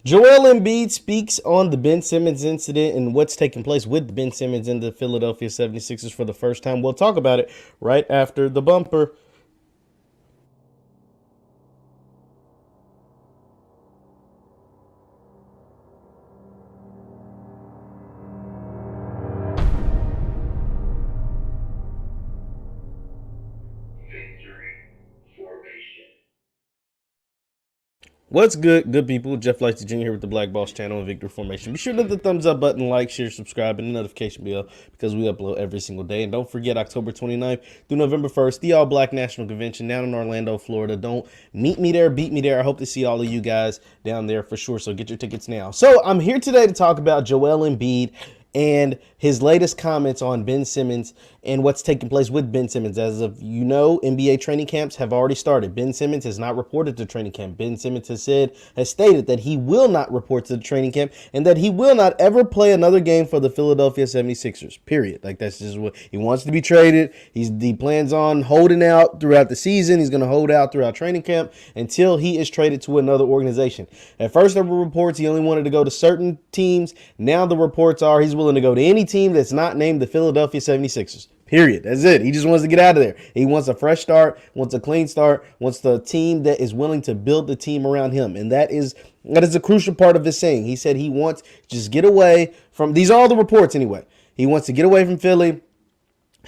Joel Embiid speaks on the Ben Simmons incident and what's taking place with Ben Simmons and the Philadelphia 76ers for the first time. We'll talk about it right after the bumper. What's good people? Jeff Lights Jr. here with the Black Boss channel and Victory Formation. Be sure to hit the thumbs up button, like, share, subscribe, and the notification bell because we upload every single day. And don't forget, October 29th through November 1st, the All Black National Convention down in Orlando, Florida. Don't meet me there, beat me there. I hope to see all of you guys down there for sure, so get your tickets now. So I'm here today to talk about Joel Embiid and his latest comments on Ben Simmons and what's taking place with Ben Simmons. As of you know, NBA training camps have already started. Ben Simmons has not reported to training camp. Ben Simmons has stated that he will not report to the training camp and that he will not ever play another game for the Philadelphia 76ers, period. Like, that's just what he wants to be traded. He plans on holding out throughout the season. He's going to hold out throughout training camp until he is traded to another organization. At first, there were reports he only wanted to go to certain teams. Now the reports are he's willing to go to any team that's not named the Philadelphia 76ers. Period. That's it. He just wants to get out of there. He wants a fresh start, wants a clean start, wants the team that is willing to build the team around him. And that is a crucial part of his saying. He said he wants to just get away from, these are all the reports anyway. He wants to get away from Philly.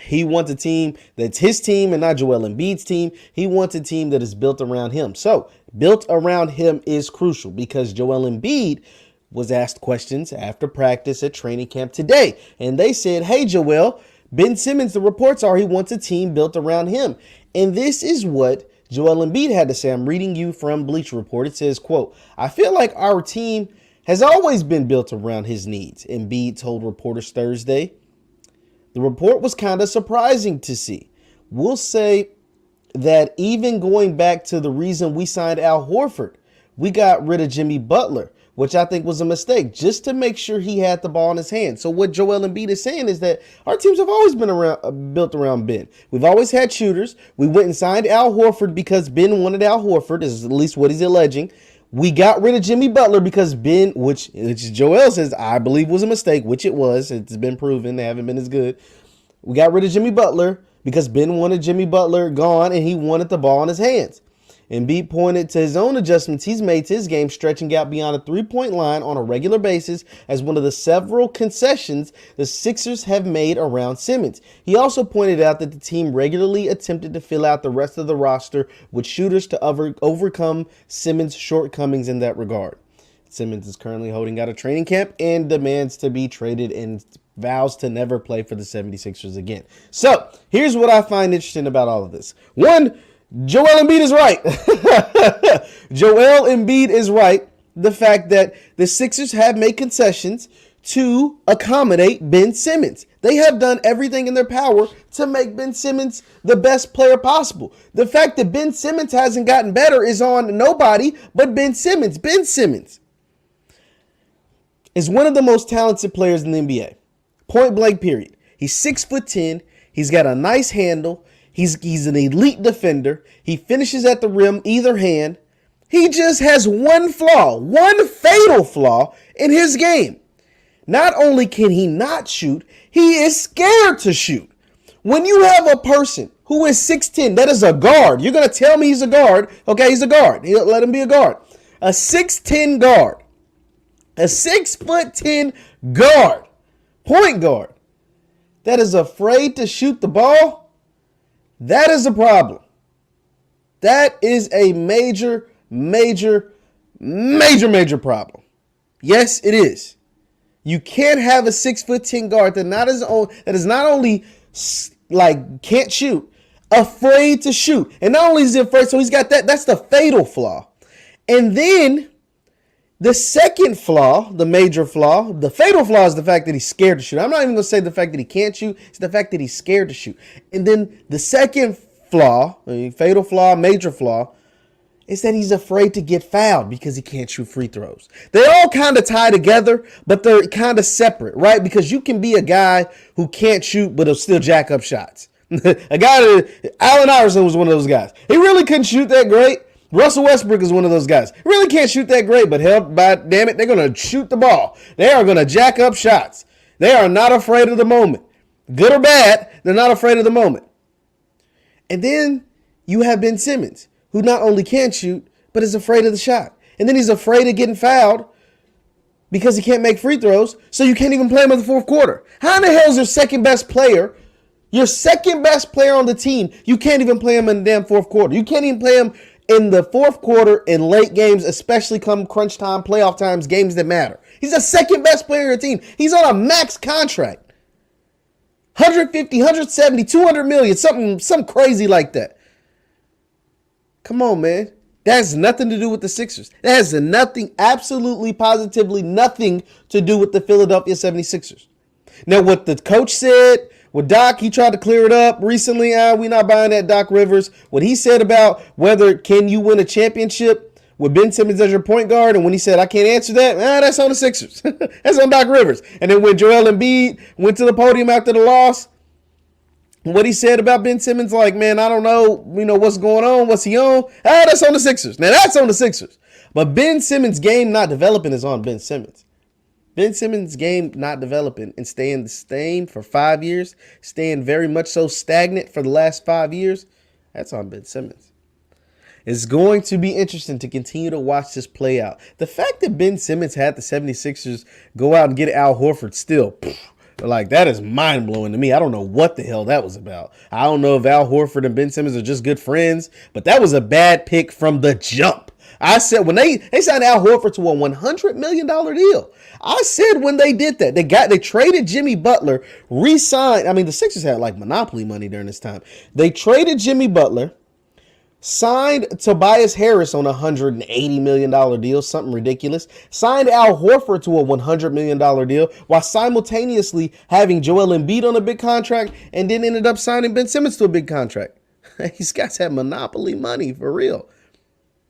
He wants a team that's his team and not Joel Embiid's team. He wants a team that is built around him. So built around him is crucial because Joel Embiid was asked questions after practice at training camp today. And they said, hey, Joel, Ben Simmons, the reports are he wants a team built around him. And this is what Joel Embiid had to say. I'm reading you from Bleacher Report. It says, quote, I feel like our team has always been built around his needs, Embiid told reporters Thursday. The report was kind of surprising to see. We'll say that even going back to the reason we signed Al Horford, we got rid of Jimmy Butler, which I think was a mistake, just to make sure he had the ball in his hand. So what Joel Embiid is saying is that our teams have always been built around Ben. We've always had shooters. We went and signed Al Horford because Ben wanted Al Horford, is at least what he's alleging. We got rid of Jimmy Butler because Ben, which Joel says I believe was a mistake, which it was. It's been proven. They haven't been as good. We got rid of Jimmy Butler because Ben wanted Jimmy Butler gone and he wanted the ball in his hands. Embiid pointed to his own adjustments he's made to his game, stretching out beyond a three-point line on a regular basis as one of the several concessions the Sixers have made around Simmons. He also pointed out that the team regularly attempted to fill out the rest of the roster with shooters to overcome Simmons' shortcomings in that regard. Simmons is currently holding out a training camp and demands to be traded and vows to never play for the 76ers again. So here's what I find interesting about all of this. One, Joel Embiid is right. Joel Embiid is right. The fact that the Sixers have made concessions to accommodate Ben Simmons. They have done everything in their power to make Ben Simmons the best player possible. The fact that Ben Simmons hasn't gotten better is on nobody but Ben Simmons. Ben Simmons is one of the most talented players in the NBA. Point blank, period. He's 6'10". He's got a nice handle. He's an elite defender. He finishes at the rim either hand. He just has one flaw, one fatal flaw in his game. Not only can he not shoot, he is scared to shoot. When you have a person who is 6'10", that is a guard. You're going to tell me he's a guard. Okay, he's a guard. Let him be a guard. A 6'10" guard. A 6'10" guard. Point guard. That is afraid to shoot the ball. That is a problem. That is a major problem. Yes, it is. You can't have a 6'10" guard that is not only like can't shoot, afraid to shoot. And not only is he afraid, so he's got that's the fatal flaw. And then the second flaw, the major flaw, the fatal flaw is the fact that he's scared to shoot. I'm not even going to say the fact that he can't shoot. It's the fact that he's scared to shoot. And then the second flaw, fatal flaw, major flaw, is that he's afraid to get fouled because he can't shoot free throws. They all kind of tie together, but they're kind of separate, right? Because you can be a guy who can't shoot, but he'll still jack up shots. Allen Iverson was one of those guys. He really couldn't shoot that great, Russell Westbrook is one of those guys. Really can't shoot that great, but hell, damn it, they're going to shoot the ball. They are going to jack up shots. They are not afraid of the moment. Good or bad, they're not afraid of the moment. And then you have Ben Simmons, who not only can shoot, but is afraid of the shot. And then he's afraid of getting fouled because he can't make free throws, so you can't even play him in the fourth quarter. How in the hell is your second best player on the team, you can't even play him in the damn fourth quarter? You can't even play him in the fourth quarter in late games, especially come crunch time, playoff times, games that matter. He's the second best player on your team. He's on a max contract. 150, 170, 200 million, something crazy like that. Come on, man. That has nothing to do with the Sixers. That has nothing, absolutely, positively nothing to do with the Philadelphia 76ers. Now, what the coach said, with Doc, he tried to clear it up recently. We're not buying that Doc Rivers. What he said about whether can you win a championship with Ben Simmons as your point guard, and when he said, I can't answer that, that's on the Sixers. That's on Doc Rivers. And then when Joel Embiid went to the podium after the loss, what he said about Ben Simmons, like, man, I don't know, what's going on, what's he on? That's on the Sixers. Now, that's on the Sixers. But Ben Simmons' game not developing is on Ben Simmons. Ben Simmons' game not developing and staying the same for 5 years, staying very much so stagnant for the last 5 years, that's on Ben Simmons. It's going to be interesting to continue to watch this play out. The fact that Ben Simmons had the 76ers go out and get Al Horford still, like, that is mind-blowing to me. I don't know what the hell that was about. I don't know if Al Horford and Ben Simmons are just good friends, but that was a bad pick from the jump. I said when they signed Al Horford to a $100 million deal, I said when they did that, they traded Jimmy Butler, re-signed. I mean, the Sixers had like monopoly money during this time. They traded Jimmy Butler, signed Tobias Harris on a $180 million deal, something ridiculous. Signed Al Horford to a $100 million deal while simultaneously having Joel Embiid on a big contract, and then ended up signing Ben Simmons to a big contract. These guys had monopoly money for real.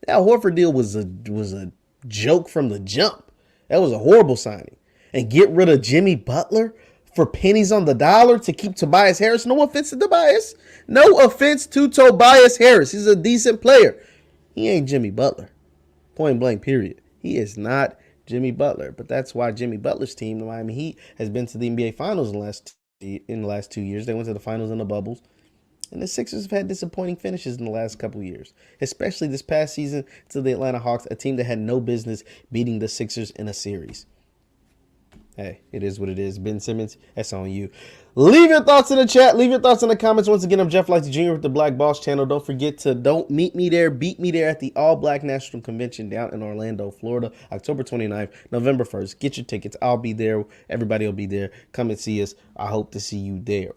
That Horford deal was a joke from the jump. That was a horrible signing. And get rid of Jimmy Butler for pennies on the dollar to keep Tobias Harris. No offense to Tobias. No offense to Tobias Harris. He's a decent player. He ain't Jimmy Butler. Point blank, period. He is not Jimmy Butler. But that's why Jimmy Butler's team, the Miami Heat, has been to the NBA Finals in the last 2 years. They went to the finals in the bubbles. And the Sixers have had disappointing finishes in the last couple of years, especially this past season to the Atlanta Hawks, a team that had no business beating the Sixers in a series. Hey, it is what it is. Ben Simmons, that's on you. Leave your thoughts in the chat. Leave your thoughts in the comments. Once again, I'm Jeff Lighty Jr. with the Black Boss Channel. Don't forget to meet me there, beat me there at the All Black National Convention down in Orlando, Florida, October 29th, November 1st. Get your tickets. I'll be there. Everybody will be there. Come and see us. I hope to see you there.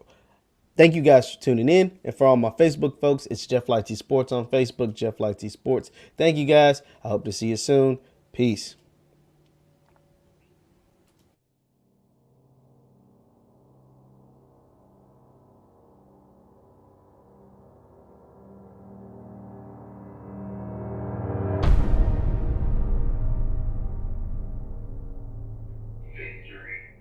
Thank you guys for tuning in. And for all my Facebook folks, it's Jeff Lighty Sports on Facebook, Jeff Lighty Sports. Thank you guys. I hope to see you soon. Peace.